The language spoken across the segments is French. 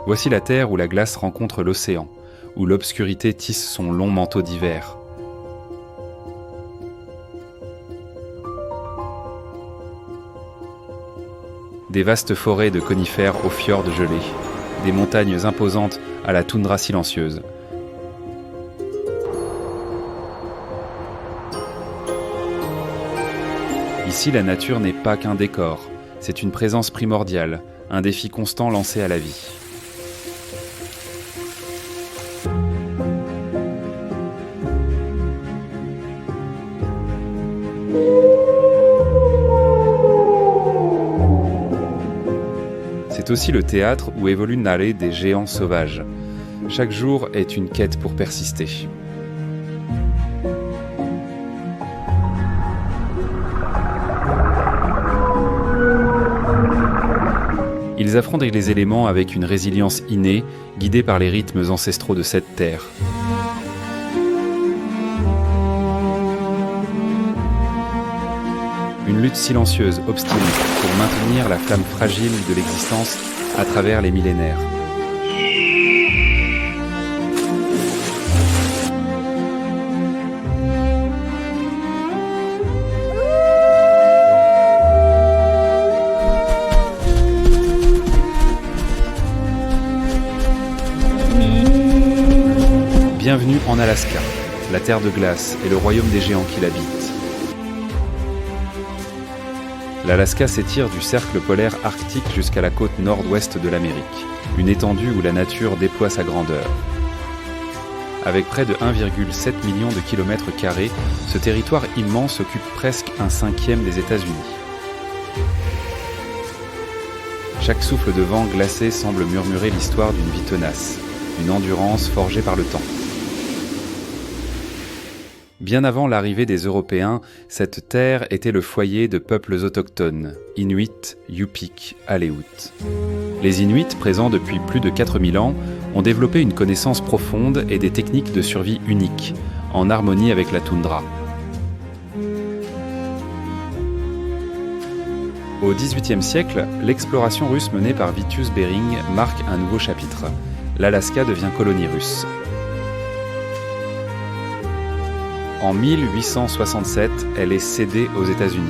Voici la terre où la glace rencontre l'océan, où l'obscurité tisse son long manteau d'hiver. Des vastes forêts de conifères aux fjords gelés, des montagnes imposantes à la toundra silencieuse. Ici, la nature n'est pas qu'un décor, c'est une présence primordiale, un défi constant lancé à la vie. C'est aussi le théâtre où évolue Nare des géants sauvages. Chaque jour est une quête pour persister. Ils affrontent les éléments avec une résilience innée, guidée par les rythmes ancestraux de cette terre. Une lutte silencieuse, obstinée, pour maintenir la flamme fragile de l'existence à travers les millénaires. Bienvenue en Alaska, la terre de glace et le royaume des géants qui l'habitent. L'Alaska s'étire du cercle polaire arctique jusqu'à la côte nord-ouest de l'Amérique, une étendue où la nature déploie sa grandeur. Avec près de 1,7 million de kilomètres carrés, ce territoire immense occupe presque un cinquième des États-Unis. Chaque souffle de vent glacé semble murmurer l'histoire d'une vie tenace, d'une endurance forgée par le temps. Bien avant l'arrivée des Européens, cette terre était le foyer de peuples autochtones, Inuits, Yupik, Aleut. Les Inuits, présents depuis plus de 4000 ans, ont développé une connaissance profonde et des techniques de survie uniques, en harmonie avec la toundra. Au XVIIIe siècle, l'exploration russe menée par Vitus Bering marque un nouveau chapitre. L'Alaska devient colonie russe. En 1867, elle est cédée aux États-Unis.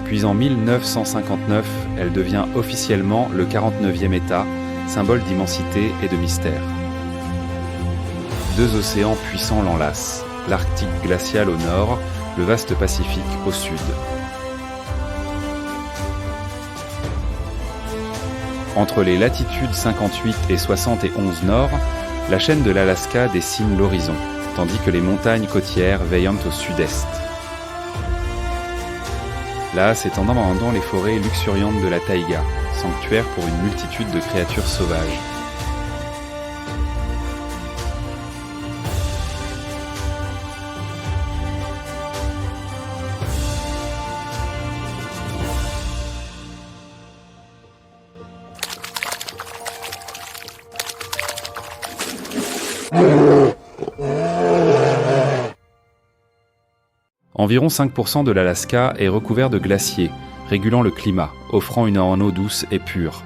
Puis en 1959, elle devient officiellement le 49e État, symbole d'immensité et de mystère. Deux océans puissants l'enlacent, l'Arctique glacial au nord, le vaste Pacifique au sud. Entre les latitudes 58 et 71 nord, la chaîne de l'Alaska dessine l'horizon, tandis que les montagnes côtières veillent au sud-est. Là s'étendant les forêts luxuriantes de la taïga, sanctuaire pour une multitude de créatures sauvages. Environ 5% de l'Alaska est recouvert de glaciers, régulant le climat, offrant une eau douce et pure.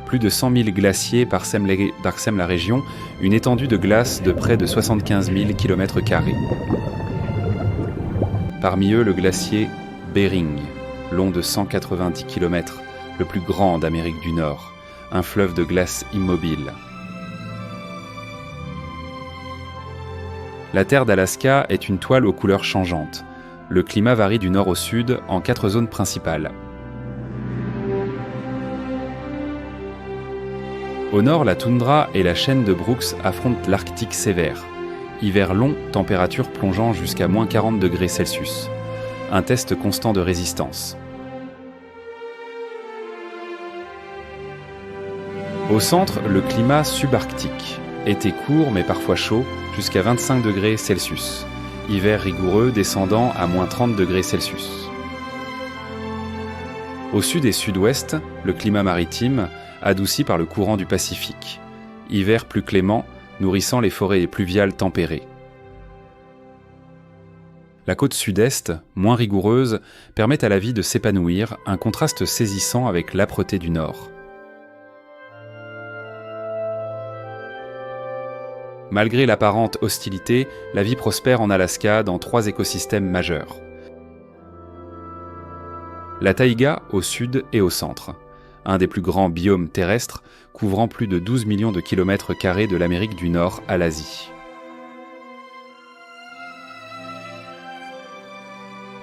Plus de 100 000 glaciers parsèment la région, une étendue de glace de près de 75 000 km². Parmi eux, le glacier Bering, long de 190 km, le plus grand d'Amérique du Nord, un fleuve de glace immobile. La terre d'Alaska est une toile aux couleurs changeantes. Le climat varie du nord au sud en 4 zones principales. Au nord, la toundra et la chaîne de Brooks affrontent l'Arctique sévère. Hiver long, température plongeant jusqu'à moins 40 degrés Celsius. Un test constant de résistance. Au centre, le climat subarctique. Été court mais parfois chaud, jusqu'à 25 degrés Celsius. Hiver rigoureux descendant à moins 30 degrés Celsius. Au sud et sud-ouest, le climat maritime, adouci par le courant du Pacifique. Hiver plus clément, nourrissant les forêts pluviales tempérées. La côte sud-est, moins rigoureuse, permet à la vie de s'épanouir, un contraste saisissant avec l'âpreté du nord. Malgré l'apparente hostilité, la vie prospère en Alaska dans 3 écosystèmes majeurs. La taïga au sud et au centre, un des plus grands biomes terrestres couvrant plus de 12 millions de kilomètres carrés de l'Amérique du Nord à l'Asie.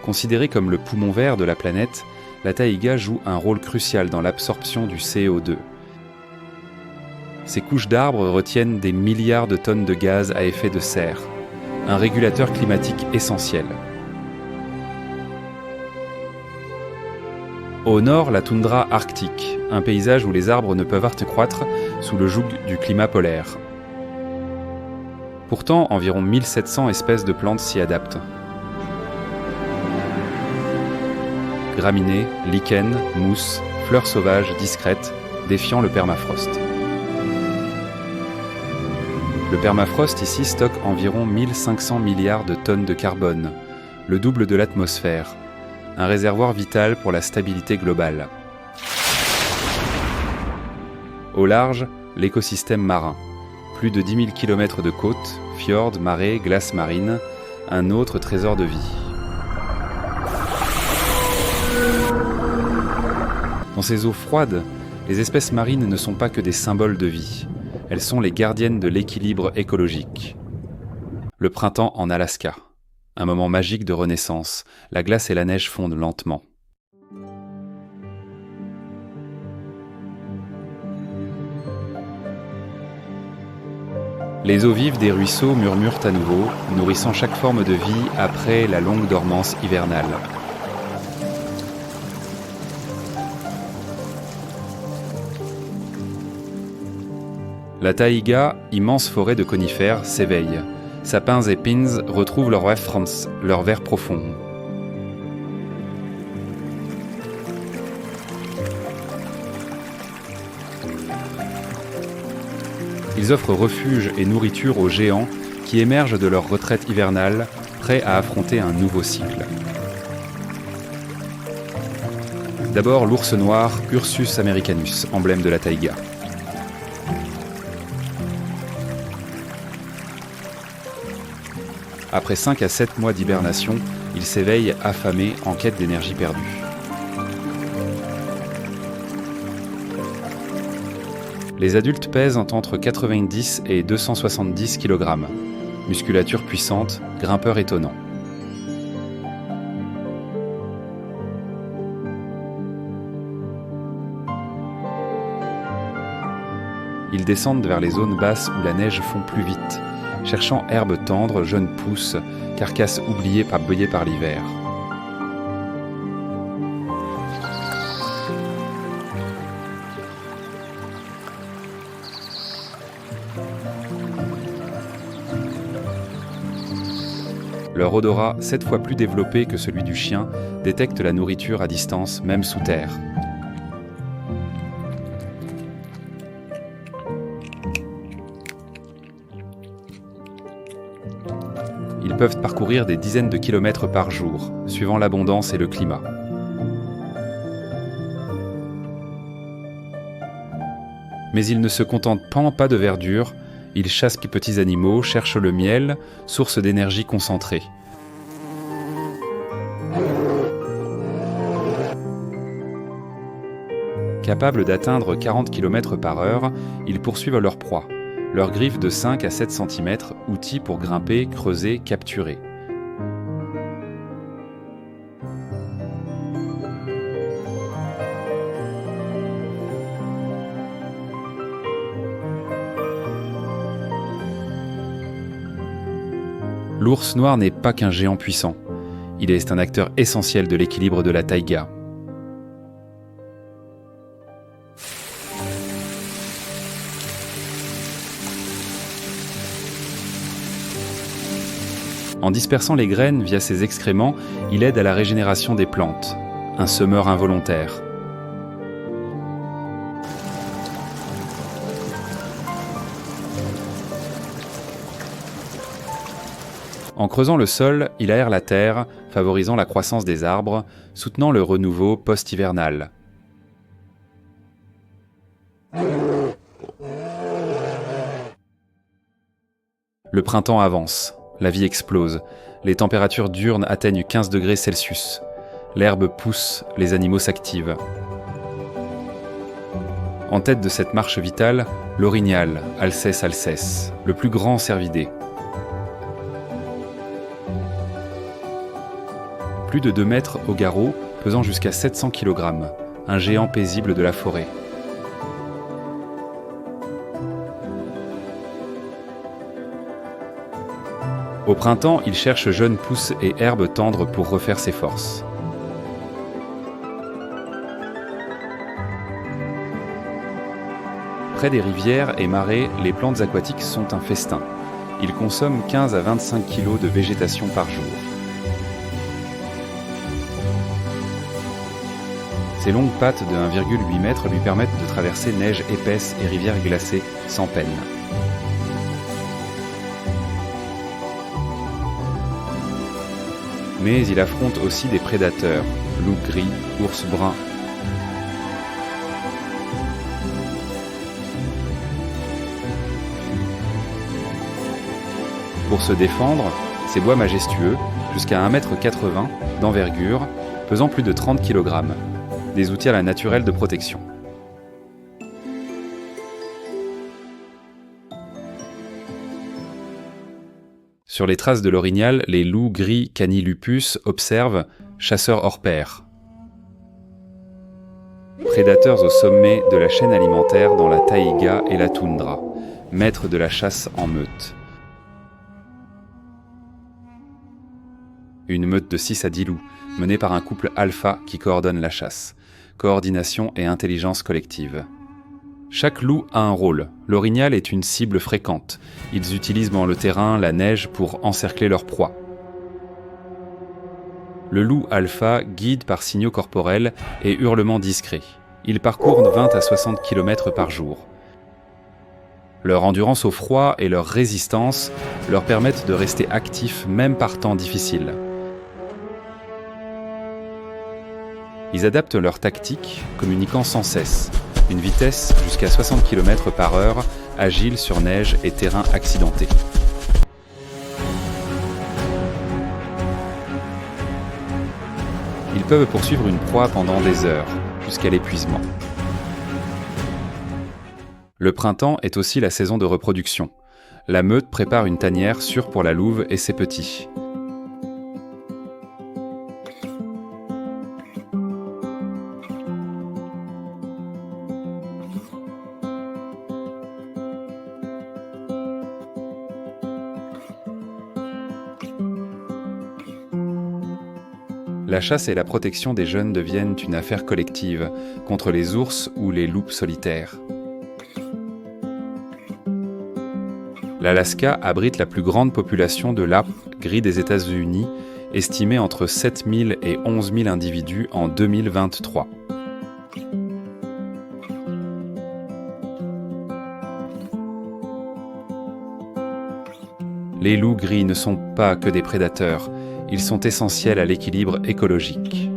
Considérée comme le poumon vert de la planète, la taïga joue un rôle crucial dans l'absorption du CO2. Ces couches d'arbres retiennent des milliards de tonnes de gaz à effet de serre, un régulateur climatique essentiel. Au nord, la toundra arctique, un paysage où les arbres ne peuvent croître sous le joug du climat polaire. Pourtant, environ 1700 espèces de plantes s'y adaptent. Graminées, lichens, mousses, fleurs sauvages discrètes, défiant le permafrost. Le permafrost ici stocke environ 1500 milliards de tonnes de carbone, le double de l'atmosphère, un réservoir vital pour la stabilité globale. Au large, l'écosystème marin. Plus de 10 000 km de côtes, fjords, marais, glaces marines, un autre trésor de vie. Dans ces eaux froides, les espèces marines ne sont pas que des symboles de vie. Elles sont les gardiennes de l'équilibre écologique. Le printemps en Alaska. Un moment magique de renaissance. La glace et la neige fondent lentement. Les eaux vives des ruisseaux murmurent à nouveau, nourrissant chaque forme de vie après la longue dormance hivernale. La taïga, immense forêt de conifères, s'éveille. Sapins et pins retrouvent leur vert profond. Ils offrent refuge et nourriture aux géants qui émergent de leur retraite hivernale, prêts à affronter un nouveau cycle. D'abord l'ours noir Ursus americanus, emblème de la taïga. Après 5 à 7 mois d'hibernation, il s'éveille affamé en quête d'énergie perdue. Les adultes pèsent entre 90 et 270 kg. Musculature puissante, grimpeur étonnant. Ils descendent vers les zones basses où la neige fond plus vite, cherchant herbes tendres, jeunes pousses, carcasses oubliées par l'hiver. Leur odorat, 7 fois plus développé que celui du chien, détecte la nourriture à distance, même sous terre. Ils peuvent parcourir des dizaines de kilomètres par jour, suivant l'abondance et le climat. Mais ils ne se contentent pas de verdure, ils chassent les petits animaux, cherchent le miel, source d'énergie concentrée. Capables d'atteindre 40 km/h, ils poursuivent leur proie. Leurs griffes de 5 à 7 cm, outils pour grimper, creuser, capturer. L'ours noir n'est pas qu'un géant puissant. Il est un acteur essentiel de l'équilibre de la taïga. En dispersant les graines via ses excréments, il aide à la régénération des plantes, un semeur involontaire. En creusant le sol, il aère la terre, favorisant la croissance des arbres, soutenant le renouveau post-hivernal. Le printemps avance, la vie explose, les températures diurnes atteignent 15 degrés Celsius. L'herbe pousse, les animaux s'activent. En tête de cette marche vitale, l'orignal, Alcès alcès, le plus grand cervidé. Plus de 2 mètres au garrot, pesant jusqu'à 700 kg, un géant paisible de la forêt. Au printemps, il cherche jeunes pousses et herbes tendres pour refaire ses forces. Près des rivières et marais, les plantes aquatiques sont un festin. Ils consomment 15 à 25 kg de végétation par jour. Ses longues pattes de 1,8 m lui permettent de traverser neige épaisse et rivières glacées sans peine. Mais il affronte aussi des prédateurs, loups gris, ours bruns. Pour se défendre, ces bois majestueux, jusqu'à 1,80 m d'envergure, pesant plus de 30 kg, des outils à la naturelle de protection. Sur les traces de l'orignal, les loups gris Canilupus observent chasseurs hors pair. Prédateurs au sommet de la chaîne alimentaire dans la taïga et la toundra, maîtres de la chasse en meute. Une meute de 6 à 10 loups, menée par un couple alpha qui coordonne la chasse. Coordination et intelligence collective. Chaque loup a un rôle. L'orignal est une cible fréquente. Ils utilisent dans le terrain la neige pour encercler leur proie. Le loup alpha guide par signaux corporels et hurlements discrets. Ils parcourent 20 à 60 km par jour. Leur endurance au froid et leur résistance leur permettent de rester actifs même par temps difficiles. Ils adaptent leur tactique, communiquant sans cesse. Une vitesse jusqu'à 60 km/h, agile sur neige et terrain accidenté. Ils peuvent poursuivre une proie pendant des heures, jusqu'à l'épuisement. Le printemps est aussi la saison de reproduction. La meute prépare une tanière sûre pour la louve et ses petits. La chasse et la protection des jeunes deviennent une affaire collective contre les ours ou les loups solitaires. L'Alaska abrite la plus grande population de lapes gris des États-Unis, estimée entre 7 000 et 11 000 individus en 2023. Les loups gris ne sont pas que des prédateurs. Ils sont essentiels à l'équilibre écologique.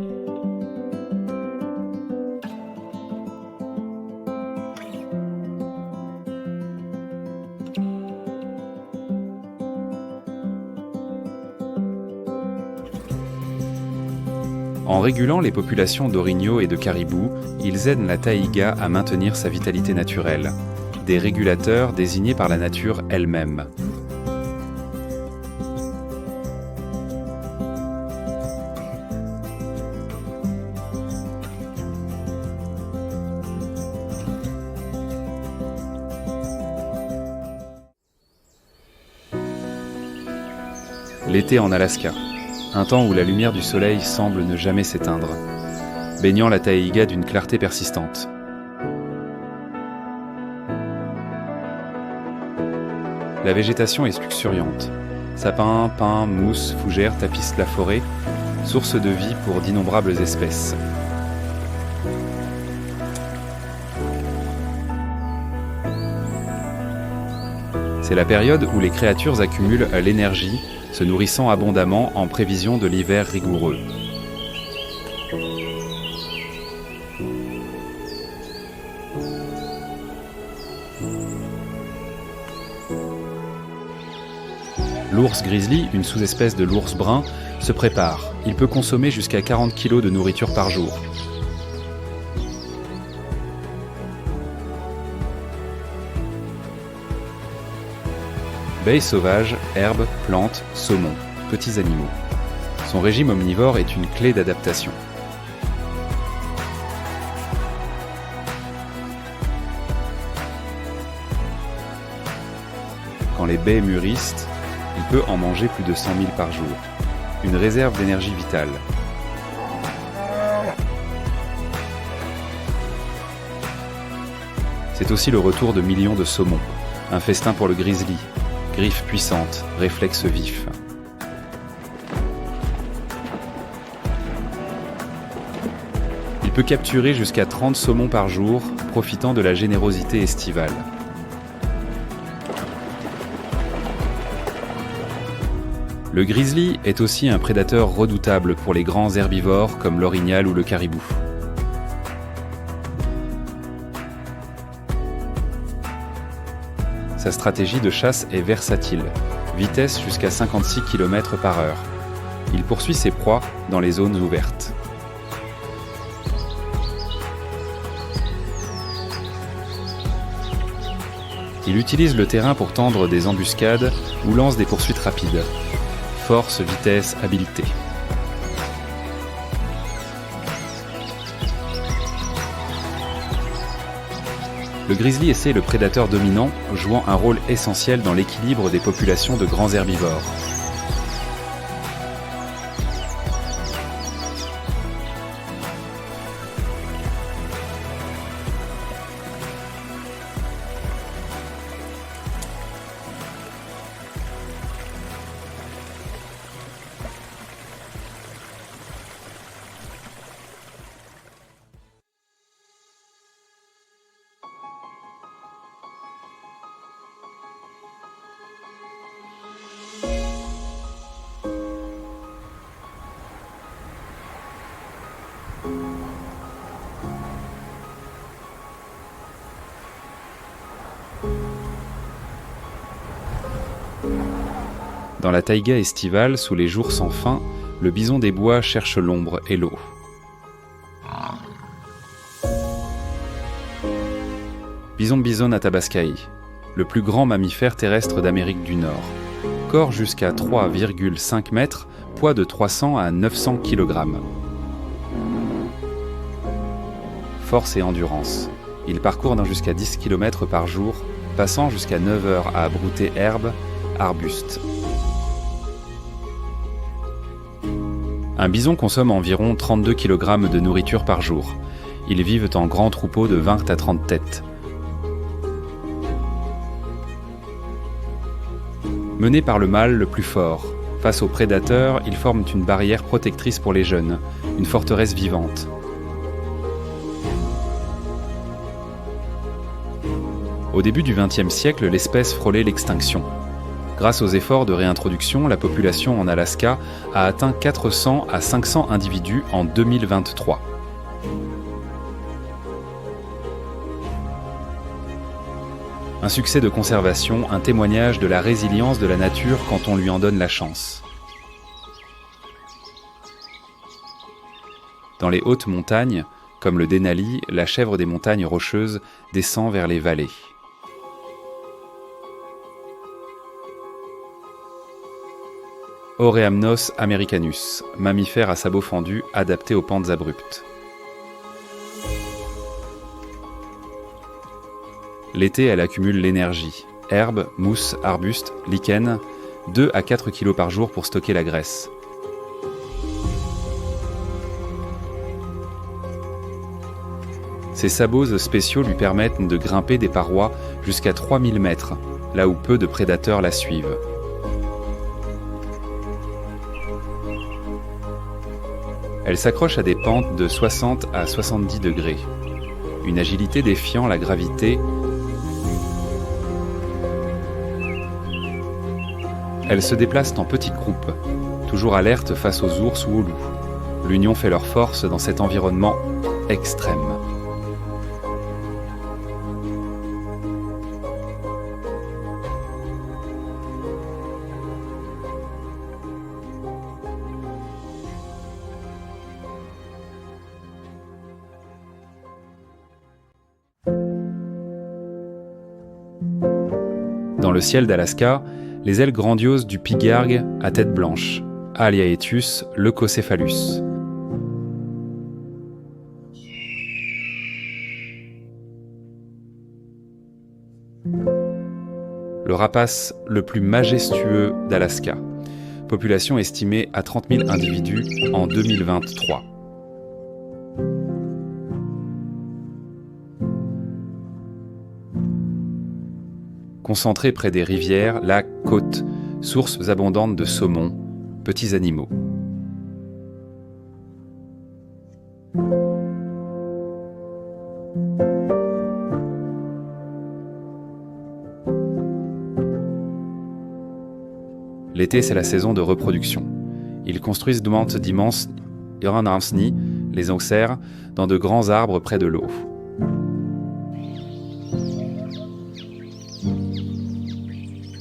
En régulant les populations d'orignaux et de caribous, ils aident la taïga à maintenir sa vitalité naturelle, des régulateurs désignés par la nature elle-même. L'été en Alaska, un temps où la lumière du soleil semble ne jamais s'éteindre, baignant la taïga d'une clarté persistante. La végétation est luxuriante. Sapins, pins, mousses, fougères tapissent la forêt, source de vie pour d'innombrables espèces. C'est la période où les créatures accumulent l'énergie, se nourrissant abondamment en prévision de l'hiver rigoureux. L'ours grizzly, une sous-espèce de l'ours brun, se prépare. Il peut consommer jusqu'à 40 kg de nourriture par jour. Baies sauvages, herbes, plantes, saumon, petits animaux. Son régime omnivore est une clé d'adaptation. Quand les baies mûrissent, il peut en manger plus de 100 000 par jour. Une réserve d'énergie vitale. C'est aussi le retour de millions de saumons. Un festin pour le grizzly. Griffes puissantes, réflexes vifs. Il peut capturer jusqu'à 30 saumons par jour, profitant de la générosité estivale. Le grizzly est aussi un prédateur redoutable pour les grands herbivores comme l'orignal ou le caribou. Sa stratégie de chasse est versatile, vitesse jusqu'à 56 km/h. Il poursuit ses proies dans les zones ouvertes. Il utilise le terrain pour tendre des embuscades ou lance des poursuites rapides. Force, vitesse, habileté. Le grizzly essaie le prédateur dominant, jouant un rôle essentiel dans l'équilibre des populations de grands herbivores. Dans la taïga estivale, sous les jours sans fin, le bison des bois cherche l'ombre et l'eau. Bison athabascaï, le plus grand mammifère terrestre d'Amérique du Nord. Corps jusqu'à 3,5 mètres, poids de 300 à 900 kg. Force et endurance. Il parcourt jusqu'à 10 km par jour, passant jusqu'à 9 heures à brouter herbes, arbustes. Un bison consomme environ 32 kg de nourriture par jour. Ils vivent en grands troupeaux de 20 à 30 têtes. Menés par le mâle le plus fort, face aux prédateurs, ils forment une barrière protectrice pour les jeunes, une forteresse vivante. Au début du XXe siècle, l'espèce frôlait l'extinction. Grâce aux efforts de réintroduction, la population en Alaska a atteint 400 à 500 individus en 2023. Un succès de conservation, un témoignage de la résilience de la nature quand on lui en donne la chance. Dans les hautes montagnes, comme le Denali, la chèvre des montagnes rocheuses descend vers les vallées. Oreamnos americanus, mammifère à sabots fendus adapté aux pentes abruptes. L'été, elle accumule l'énergie. Herbes, mousses, arbustes, lichens, 2 à 4 kg par jour pour stocker la graisse. Ces sabots spéciaux lui permettent de grimper des parois jusqu'à 3000 mètres, là où peu de prédateurs la suivent. Elle s'accroche à des pentes de 60 à 70 degrés. Une agilité défiant la gravité. Elles se déplacent en petits groupes, toujours alertes face aux ours ou aux loups. L'union fait leur force dans cet environnement extrême. le ciel d'Alaska, les ailes grandioses du pigargue à tête blanche, Haliaetus leucocéphalus. Le rapace le plus majestueux d'Alaska. Population estimée à 30 000 individus en 2023. Concentré près des rivières, lacs, côtes, sources abondantes de saumon, petits animaux. L'été, c'est la saison de reproduction. Ils construisent d'immenses Joranarmsni, les oxers, dans de grands arbres près de l'eau.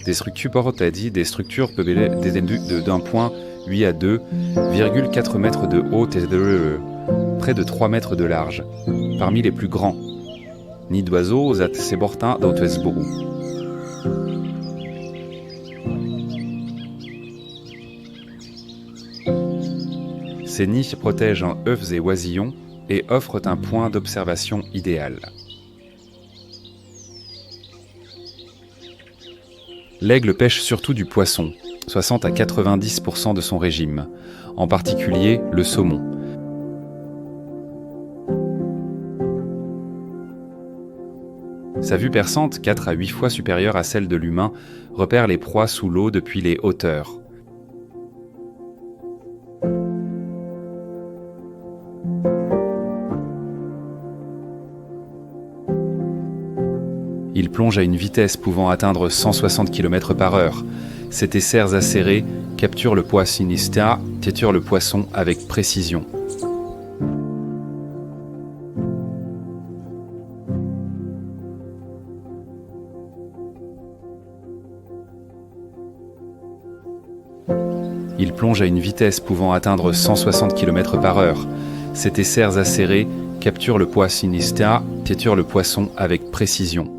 Des structures portadi, des structures peuplées d'un point 8 à 2,4 mètres de haut et près de 3 mètres de large, parmi les plus grands. Nid d'oiseaux at Sebortin d'Autesbourg. Ces nids protègent en œufs et oisillons et offrent un point d'observation idéal. L'aigle pêche surtout du poisson, 60 à 90% de son régime, en particulier le saumon. Sa vue perçante, 4 à 8 fois supérieure à celle de l'humain, repère les proies sous l'eau depuis les hauteurs. Il plonge à une vitesse pouvant atteindre 160 km/h. Ses tessères acérées capturent le poissinista, téturent le poisson avec précision. Il plonge à une vitesse pouvant atteindre 160 km/h. Ses tessères acérées capturent le poissinista, téturent le poisson avec précision.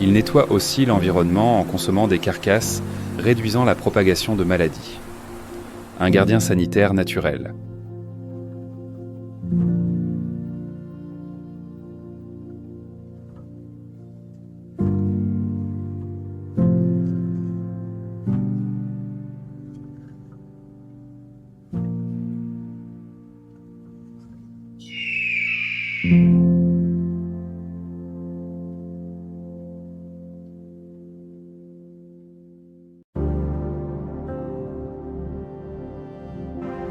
Il nettoie aussi l'environnement en consommant des carcasses, réduisant la propagation de maladies. Un gardien sanitaire naturel.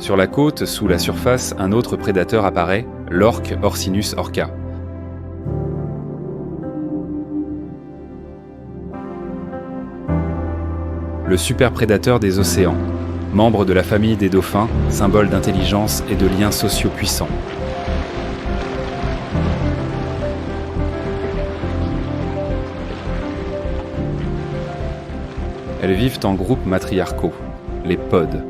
Sur la côte, sous la surface, un autre prédateur apparaît, l'orque Orcinus orca. Le superprédateur des océans, membre de la famille des dauphins, symbole d'intelligence et de liens sociaux puissants. Elles vivent en groupes matriarcaux, les pods.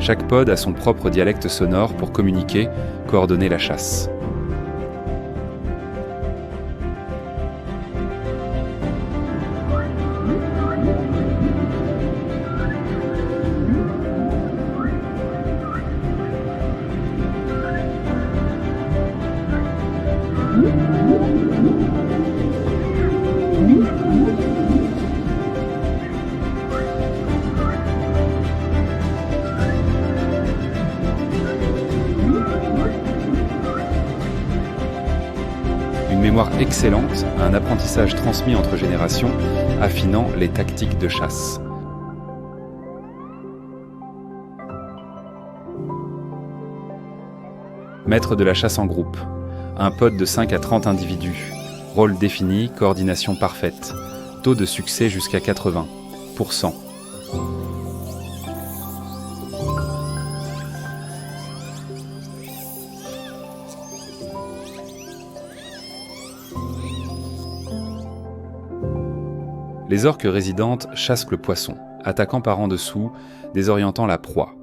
Chaque pod a son propre dialecte sonore pour communiquer, coordonner la chasse. Une mémoire excellente, un apprentissage transmis entre générations, affinant les tactiques de chasse. Maître de la chasse en groupe. Un pod de 5 à 30 individus. Rôle défini, coordination parfaite. Taux de succès jusqu'à 80%. Les orques résidentes chassent le poisson, attaquant par en dessous, désorientant la proie.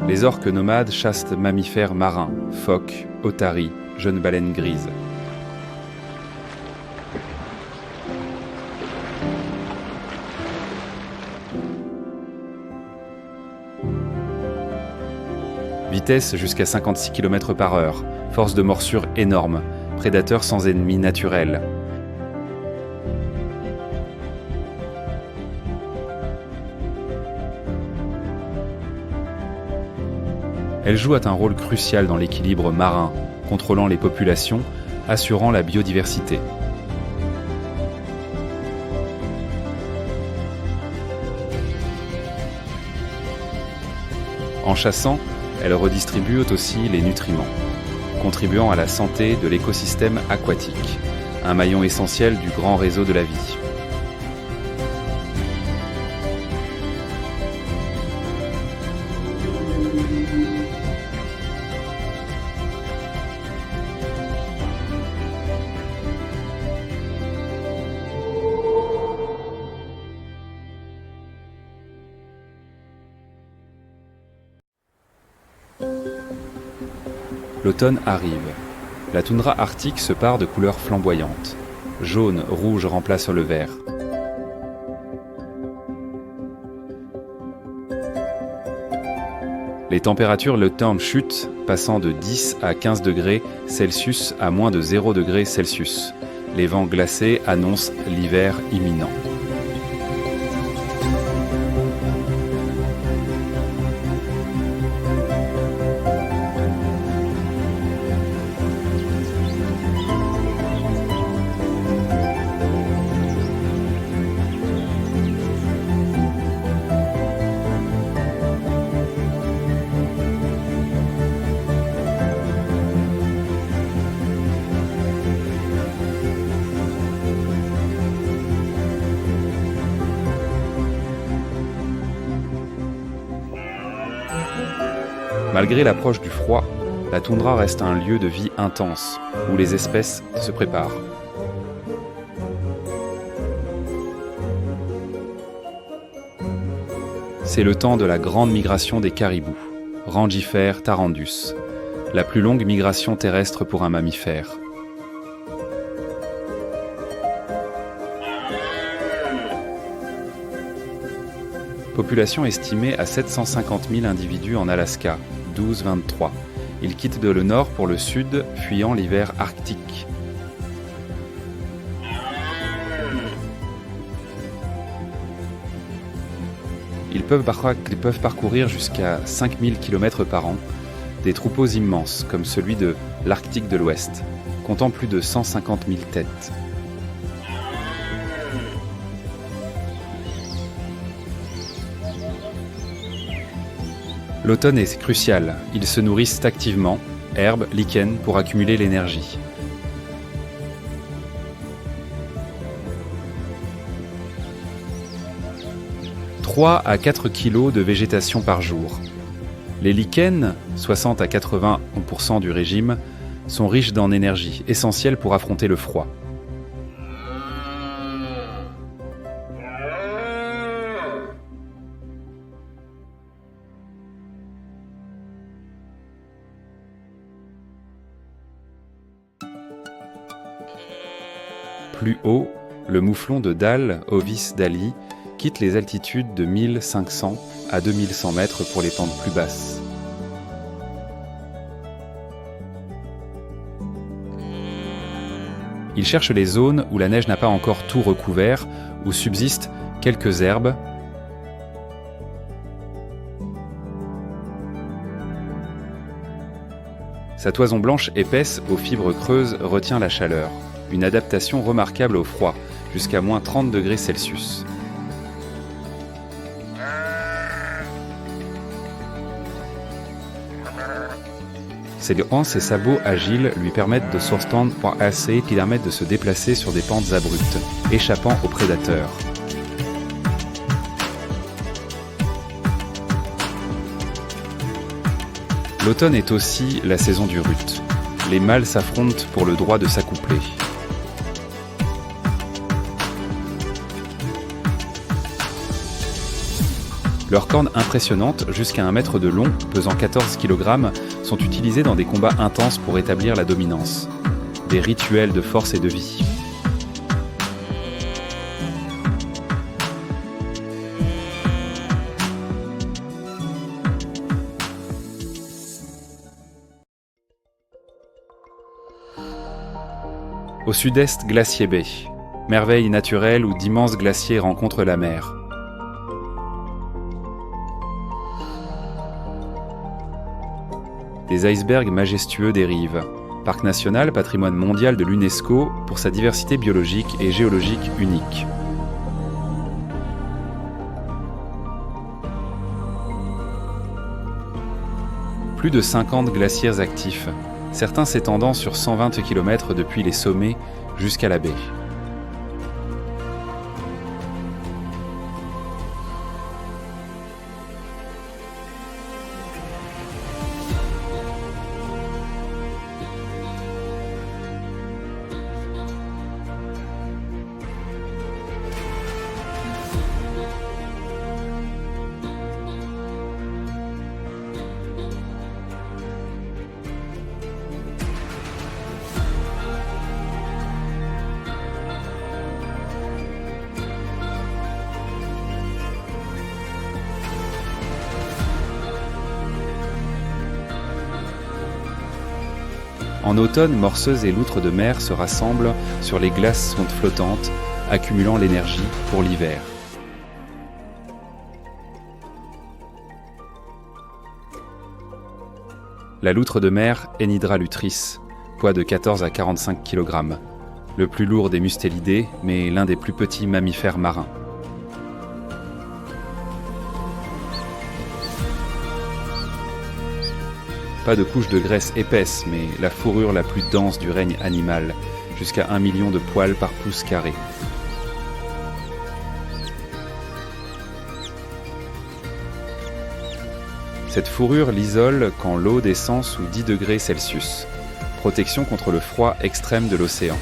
Les orques nomades chassent mammifères marins, phoques, otaries, jeunes baleines grises. Vitesse jusqu'à 56 km/h, force de morsure énorme, prédateur sans ennemi naturel. Elles jouent un rôle crucial dans l'équilibre marin, contrôlant les populations, assurant la biodiversité. En chassant, elles redistribuent aussi les nutriments, contribuant à la santé de l'écosystème aquatique, un maillon essentiel du grand réseau de la vie. L'automne arrive. La toundra arctique se pare de couleurs flamboyantes. Jaune, rouge remplace le vert. Les températures l'automne chutent, passant de 10 à 15 degrés Celsius à moins de 0 degrés Celsius. Les vents glacés annoncent l'hiver imminent. Malgré l'approche du froid, la toundra reste un lieu de vie intense, où les espèces se préparent. C'est le temps de la grande migration des caribous, Rangifer tarandus, la plus longue migration terrestre pour un mammifère. Population estimée à 750 000 individus en Alaska, 12-23. Ils quittent le nord pour le sud, fuyant l'hiver arctique. Ils peuvent parcourir jusqu'à 5000 km par an, des troupeaux immenses comme celui de l'Arctique de l'Ouest, comptant plus de 150 000 têtes. L'automne est crucial, ils se nourrissent activement, herbes, lichens pour accumuler l'énergie. « 3 à 4 kg de végétation par jour. Les lichens, 60 à 80% du régime, sont riches en énergie, essentielle pour affronter le froid. Plus haut, le mouflon de dalle, Ovis dali, quitte les altitudes de 1500 à 2100 mètres pour les pentes plus basses. Il cherche les zones où la neige n'a pas encore tout recouvert, où subsistent quelques herbes, sa toison blanche épaisse aux fibres creuses retient la chaleur. Une adaptation remarquable au froid, jusqu'à moins 30 degrés Celsius. Ses gants, ses sabots agiles lui permettent de sortir qui permettent de se déplacer sur des pentes abruptes, échappant aux prédateurs. L'automne est aussi la saison du rut. Les mâles s'affrontent pour le droit de s'accoupler. Leurs cornes impressionnantes, jusqu'à 1 mètre de long, pesant 14 kg, sont utilisées dans des combats intenses pour établir la dominance. Des rituels de force et de vie. Au sud-est, Glacier Bay, merveille naturelle où d'immenses glaciers rencontrent la mer. Des icebergs majestueux dérivent. Parc national, patrimoine mondial de l'UNESCO pour sa diversité biologique et géologique unique. Plus de 50 glaciers actifs, certains s'étendant sur 120 km depuis les sommets jusqu'à la baie. En automne, morseuses et loutres de mer se rassemblent sur les glaces flottantes, accumulant l'énergie pour l'hiver. La loutre de mer Enhydra lutris, poids de 14 à 45 kg, le plus lourd des mustélidés, mais l'un des plus petits mammifères marins. Pas de couche de graisse épaisse, mais la fourrure la plus dense du règne animal, jusqu'à 1 million de poils par pouce carré. Cette fourrure l'isole quand l'eau descend sous 10 degrés Celsius. Protection contre le froid extrême de l'océan.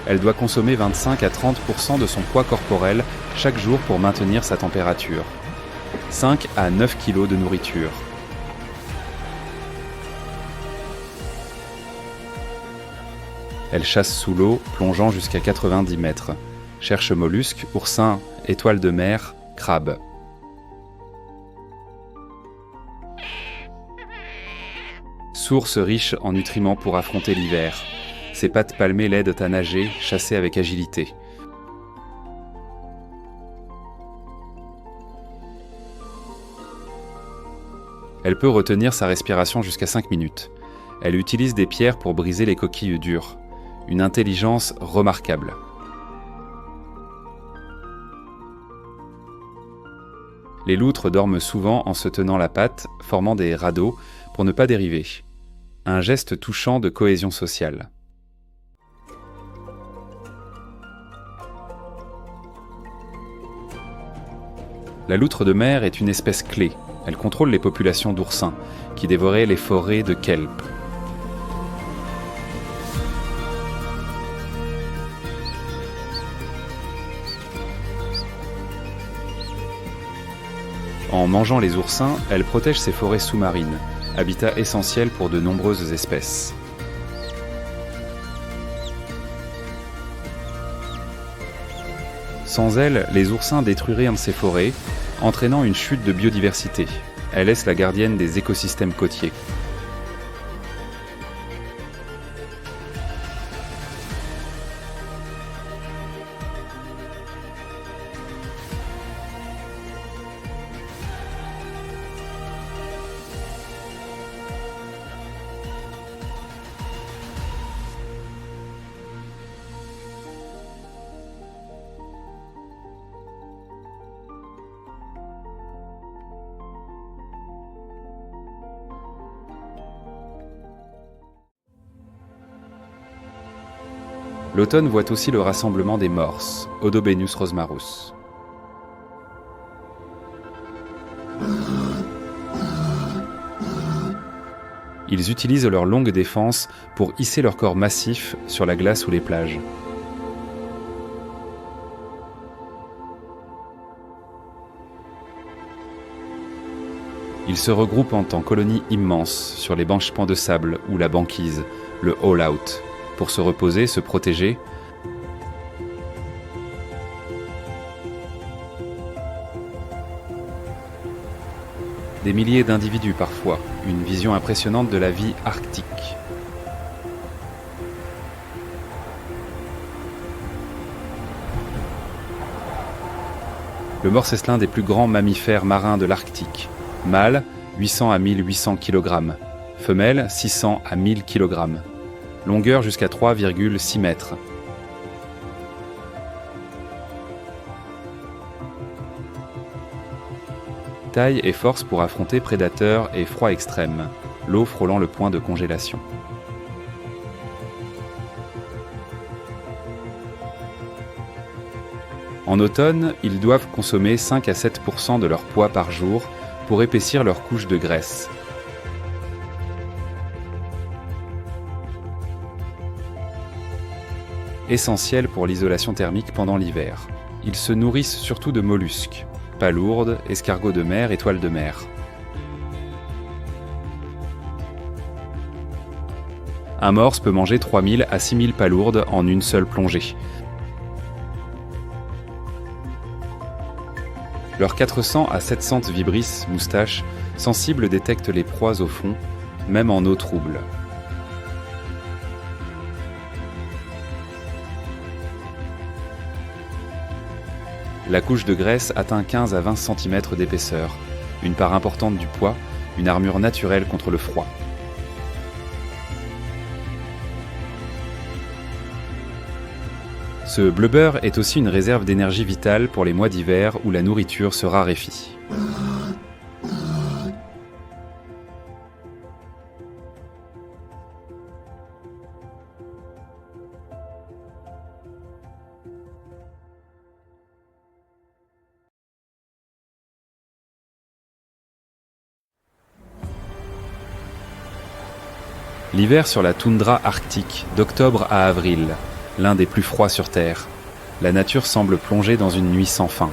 Elle doit consommer 25 à 30% de son poids corporel chaque jour pour maintenir sa température. 5 à 9 kg de nourriture. Elle chasse sous l'eau, plongeant jusqu'à 90 mètres. Cherche mollusques, oursins, étoiles de mer, crabes. Source riche en nutriments pour affronter l'hiver. Ses pattes palmées l'aident à nager, chasser avec agilité. Elle peut retenir sa respiration jusqu'à 5 minutes. Elle utilise des pierres pour briser les coquilles dures. Une intelligence remarquable. Les loutres dorment souvent en se tenant la patte, formant des radeaux pour ne pas dériver. Un geste touchant de cohésion sociale. La loutre de mer est une espèce clé. Elle contrôle les populations d'oursins, qui dévoraient les forêts de kelp. En mangeant les oursins, elle protège ses forêts sous-marines, habitat essentiel pour de nombreuses espèces. Sans elle, les oursins détruiraient ces forêts, entraînant une chute de biodiversité. Elle est la gardienne des écosystèmes côtiers. L'automne voit aussi le rassemblement des morses, Odobenus rosmarus. Ils utilisent leur longue défense pour hisser leur corps massif sur la glace ou les plages. Ils se regroupent en colonies immenses sur les banchements de sable ou la banquise, le all-out, pour se reposer, se protéger. Des milliers d'individus parfois, une vision impressionnante de la vie arctique. Le morse est l'un des plus grands mammifères marins de l'Arctique. Mâle, 800 à 1800 kg. Femelle, 600 à 1000 kg. Longueur jusqu'à 3,6 mètres. Taille et force pour affronter prédateurs et froid extrême, l'eau frôlant le point de congélation. En automne, ils doivent consommer 5 à 7% de leur poids par jour pour épaissir leur couche de graisse. Essentiel pour l'isolation thermique pendant l'hiver. Ils se nourrissent surtout de mollusques, palourdes, escargots de mer, étoiles de mer. Un morse peut manger 3000 à 6000 palourdes en une seule plongée. Leurs 400 à 700 vibrisses, moustaches, sensibles détectent les proies au fond, même en eau trouble. La couche de graisse atteint 15 à 20 cm d'épaisseur, une part importante du poids, une armure naturelle contre le froid. Ce blubber est aussi une réserve d'énergie vitale pour les mois d'hiver où la nourriture se raréfie. L'hiver sur la toundra arctique, d'octobre à avril, l'un des plus froids sur Terre. La nature semble plongée dans une nuit sans fin.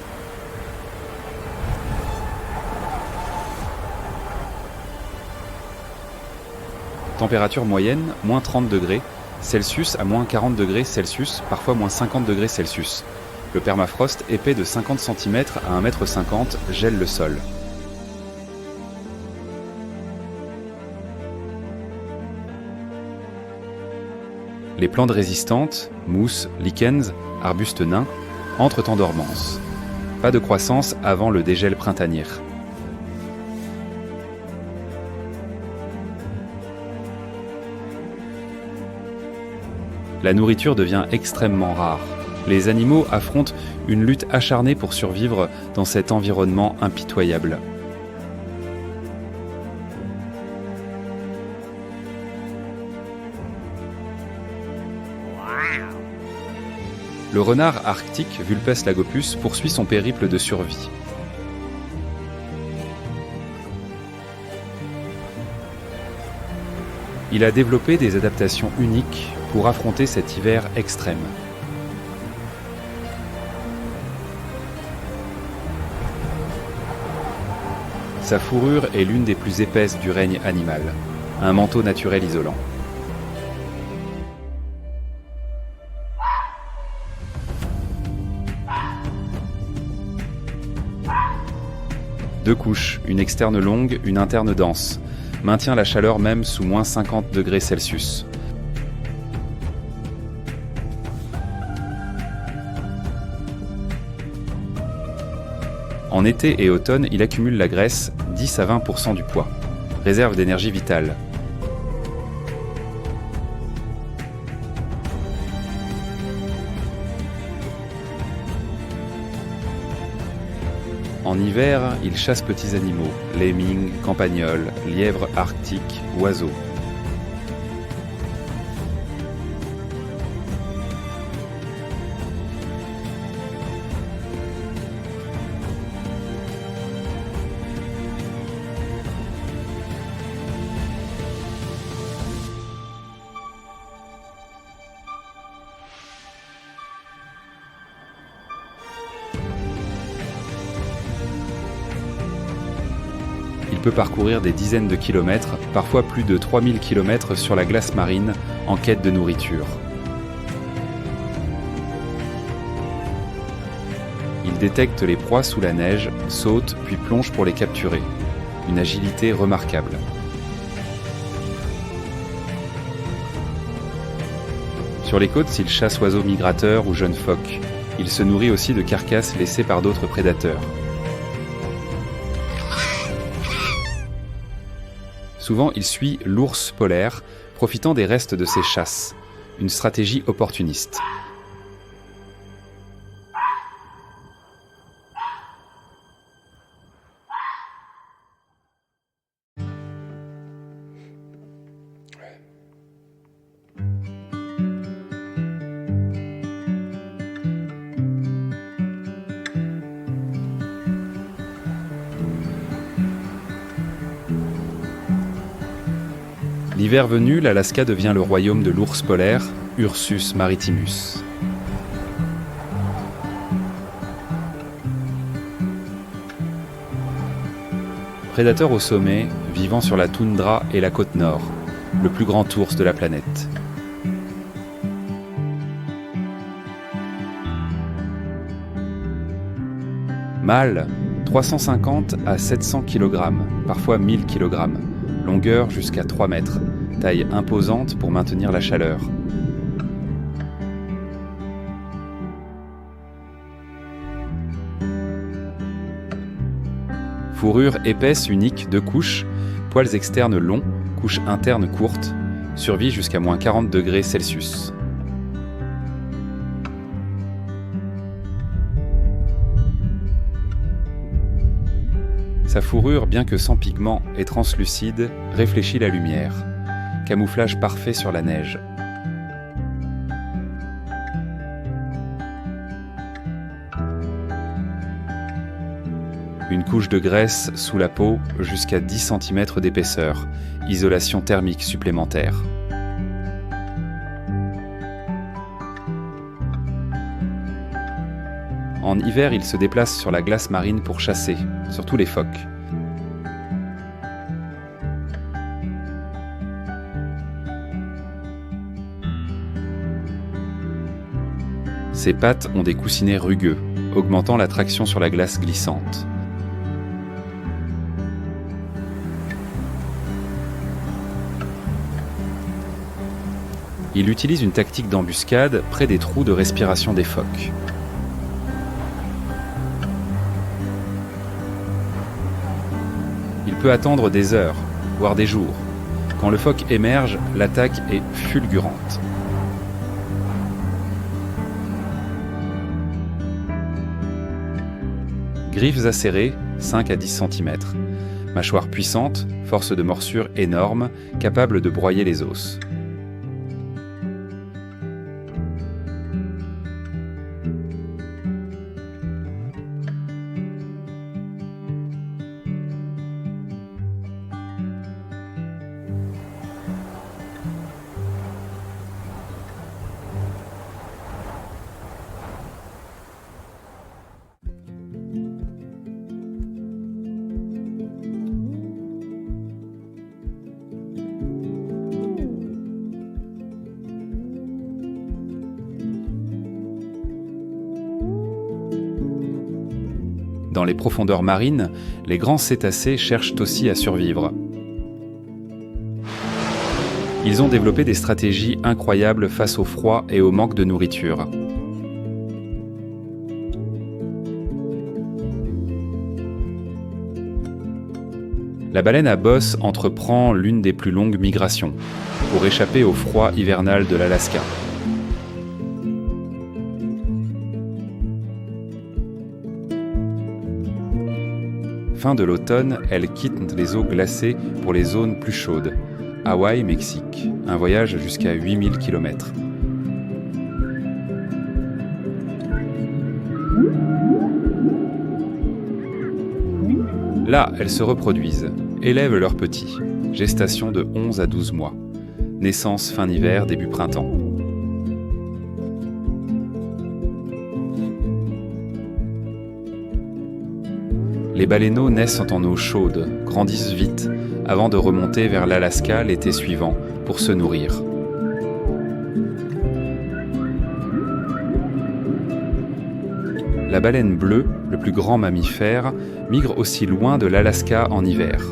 Température moyenne, moins 30 degrés Celsius à moins 40 degrés Celsius, parfois moins 50 degrés Celsius. Le permafrost épais de 50 cm à 1,50 m gèle le sol. Les plantes résistantes, mousses, lichens, arbustes nains, entrent en dormance. Pas de croissance avant le dégel printanier. La nourriture devient extrêmement rare. Les animaux affrontent une lutte acharnée pour survivre dans cet environnement impitoyable. Le renard arctique Vulpes lagopus poursuit son périple de survie. Il a développé des adaptations uniques pour affronter cet hiver extrême. Sa fourrure est l'une des plus épaisses du règne animal, un manteau naturel isolant. Deux couches, une externe longue, une interne dense, maintient la chaleur même sous moins 50 degrés Celsius. En été et automne, il accumule la graisse, 10 à 20% du poids. Réserve d'énergie vitale. En hiver, il chasse petits animaux, lemmings, campagnols, lièvres arctiques, oiseaux. peut parcourir des dizaines de kilomètres, parfois plus de 3000 km sur la glace marine en quête de nourriture. Il détecte les proies sous la neige, saute puis plonge pour les capturer. Une agilité remarquable. Sur les côtes, il chasse oiseaux migrateurs ou jeunes phoques. Il se nourrit aussi de carcasses laissées par d'autres prédateurs. Souvent, il suit l'ours polaire, profitant des restes de ses chasses. Une stratégie opportuniste. L'hiver venu, l'Alaska devient le royaume de l'ours polaire, Ursus maritimus. Prédateur au sommet, vivant sur la toundra et la côte nord, le plus grand ours de la planète. Mâle, 350 à 700 kg, parfois 1000 kg. Longueur jusqu'à 3 mètres, taille imposante pour maintenir la chaleur. Fourrure épaisse unique, 2 couches, poils externes longs, couches internes courtes, survie jusqu'à moins 40 degrés Celsius. Sa fourrure, bien que sans pigments et translucide, réfléchit la lumière. Camouflage parfait sur la neige. Une couche de graisse sous la peau jusqu'à 10 cm d'épaisseur. Isolation thermique supplémentaire. En hiver, il se déplace sur la glace marine pour chasser, surtout les phoques. Ses pattes ont des coussinets rugueux, augmentant la traction sur la glace glissante. Il utilise une tactique d'embuscade près des trous de respiration des phoques. Il peut attendre des heures, voire des jours. Quand le phoque émerge, l'attaque est fulgurante. Griffes acérées, 5 à 10 cm. Mâchoire puissante, force de morsure énorme, capable de broyer les os. Dans les profondeurs marines, les grands cétacés cherchent aussi à survivre. Ils ont développé des stratégies incroyables face au froid et au manque de nourriture. La baleine à bosse entreprend l'une des plus longues migrations, pour échapper au froid hivernal de l'Alaska. Fin de l'automne, elle quitte les eaux glacées pour les zones plus chaudes. Hawaï, Mexique, un voyage jusqu'à 8000 km. Là, elles se reproduisent, élèvent leurs petits. Gestation de 11 à 12 mois. Naissance fin hiver, début printemps. Les baleineaux naissent en eau chaude, grandissent vite, avant de remonter vers l'Alaska l'été suivant pour se nourrir. La baleine bleue, le plus grand mammifère, migre aussi loin de l'Alaska en hiver.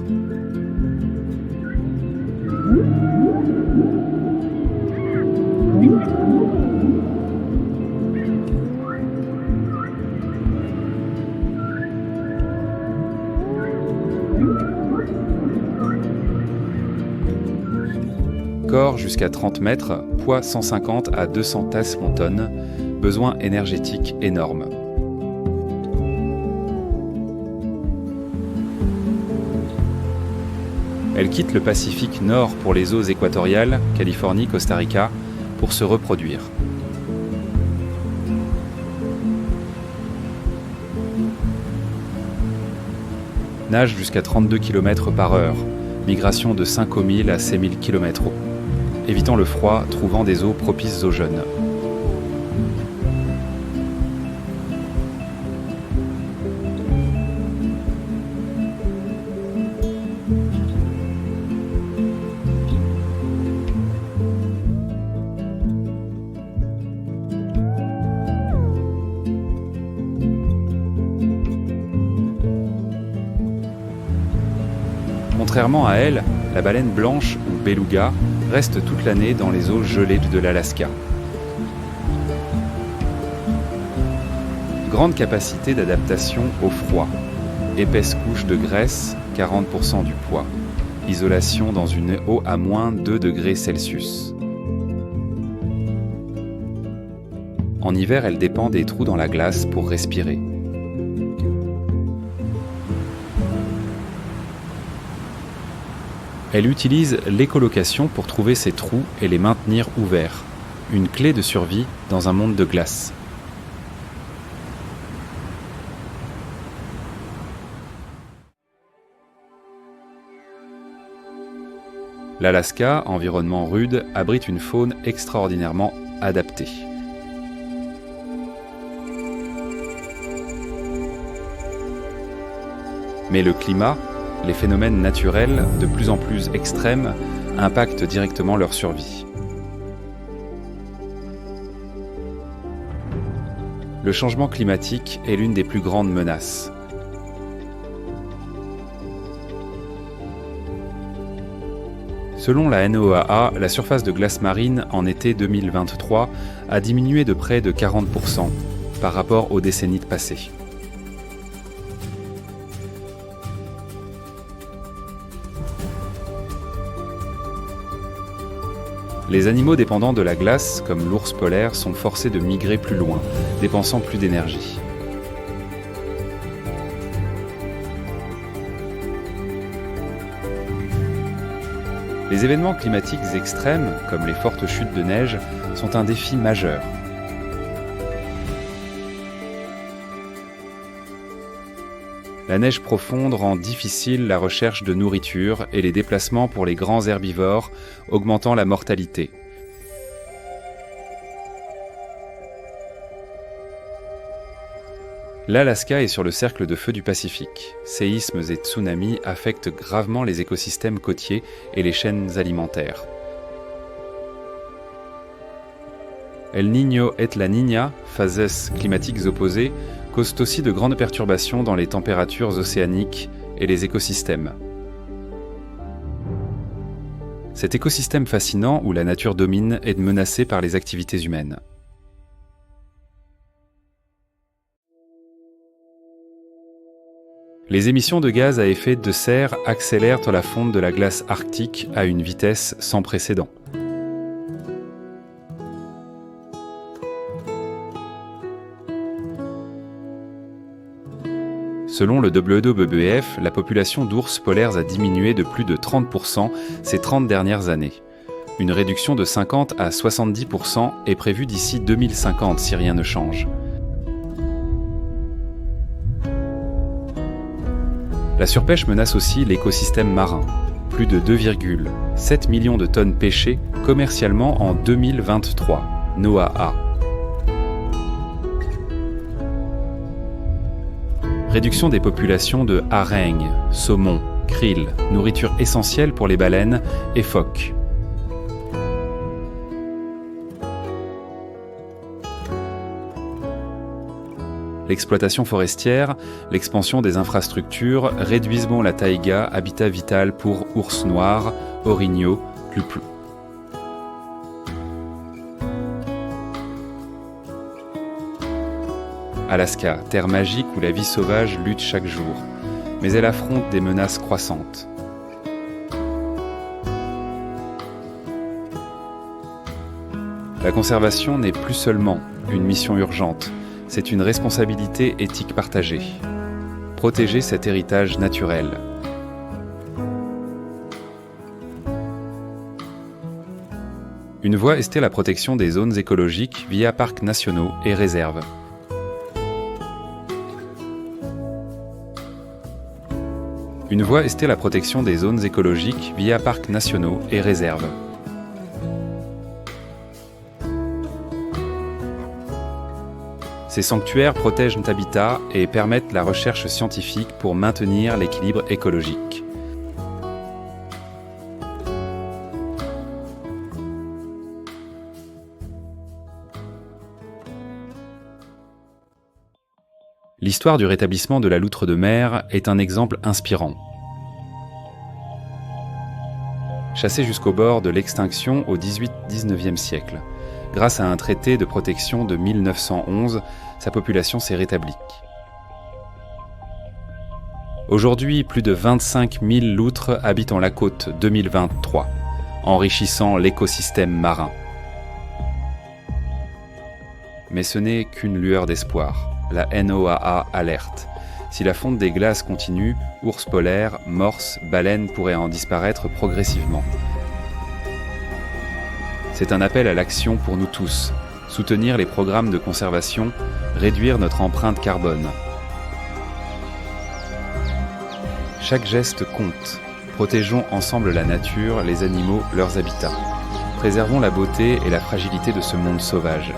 Corps jusqu'à 30 mètres, poids 150 à 200 tasses-tonnes, besoin énergétique énorme. Elle quitte le Pacifique Nord pour les eaux équatoriales, Californie, Costa Rica, pour se reproduire. Nage jusqu'à 32 km/h, migration de 5 au 1000 à 6000 km/h. Évitant le froid, trouvant des eaux propices aux jeunes. Contrairement à elle, la baleine blanche ou beluga reste toute l'année dans les eaux gelées de l'Alaska. Grande capacité d'adaptation au froid. Épaisse couche de graisse, 40% du poids. Isolation dans une eau à moins 2 degrés Celsius. En hiver, elle dépend des trous dans la glace pour respirer. Elle utilise l'écholocation pour trouver ses trous et les maintenir ouverts, une clé de survie dans un monde de glace. L'Alaska, environnement rude, abrite une faune extraordinairement adaptée. Mais le climat, les phénomènes naturels, de plus en plus extrêmes, impactent directement leur survie. Le changement climatique est l'une des plus grandes menaces. Selon la NOAA, la surface de glace marine en été 2023 a diminué de près de 40% par rapport aux décennies passées. Les animaux dépendants de la glace, comme l'ours polaire, sont forcés de migrer plus loin, dépensant plus d'énergie. Les événements climatiques extrêmes, comme les fortes chutes de neige, sont un défi majeur. La neige profonde rend difficile la recherche de nourriture et les déplacements pour les grands herbivores, augmentant la mortalité. L'Alaska est sur le cercle de feu du Pacifique. Séismes et tsunamis affectent gravement les écosystèmes côtiers et les chaînes alimentaires. El Niño et la Niña, phases climatiques opposées, causent aussi de grandes perturbations dans les températures océaniques et les écosystèmes. Cet écosystème fascinant où la nature domine est menacé par les activités humaines. Les émissions de gaz à effet de serre accélèrent la fonte de la glace arctique à une vitesse sans précédent. Selon le WWF, la population d'ours polaires a diminué de plus de 30% ces 30 dernières années. Une réduction de 50 à 70% est prévue d'ici 2050 si rien ne change. La surpêche menace aussi l'écosystème marin. Plus de 2,7 millions de tonnes pêchées commercialement en 2023. NOAA. Réduction des populations de harengs, saumons, krill, nourriture essentielle pour les baleines et phoques. L'exploitation forestière, l'expansion des infrastructures réduisent la taïga, habitat vital pour ours noirs, orignaux, plus. Alaska, terre magique où la vie sauvage lutte chaque jour, mais elle affronte des menaces croissantes. La conservation n'est plus seulement une mission urgente, c'est une responsabilité éthique partagée. Protéger cet héritage naturel. Une voie est la protection des zones écologiques via parcs nationaux et réserves. Une voie est la protection des zones écologiques via parcs nationaux et réserves. Ces sanctuaires protègent notre habitat et permettent la recherche scientifique pour maintenir l'équilibre écologique. L'histoire du rétablissement de la loutre de mer est un exemple inspirant. Chassée jusqu'au bord de l'extinction au XVIIIe-XIXe siècle, grâce à un traité de protection de 1911, sa population s'est rétablie. Aujourd'hui, plus de 25 000 loutres habitent en la côte 2023, enrichissant l'écosystème marin. Mais ce n'est qu'une lueur d'espoir. La NOAA alerte. Si la fonte des glaces continue, ours polaires, morses, baleines pourraient en disparaître progressivement. C'est un appel à l'action pour nous tous. Soutenir les programmes de conservation, réduire notre empreinte carbone. Chaque geste compte. Protégeons ensemble la nature, les animaux, leurs habitats. Préservons la beauté et la fragilité de ce monde sauvage.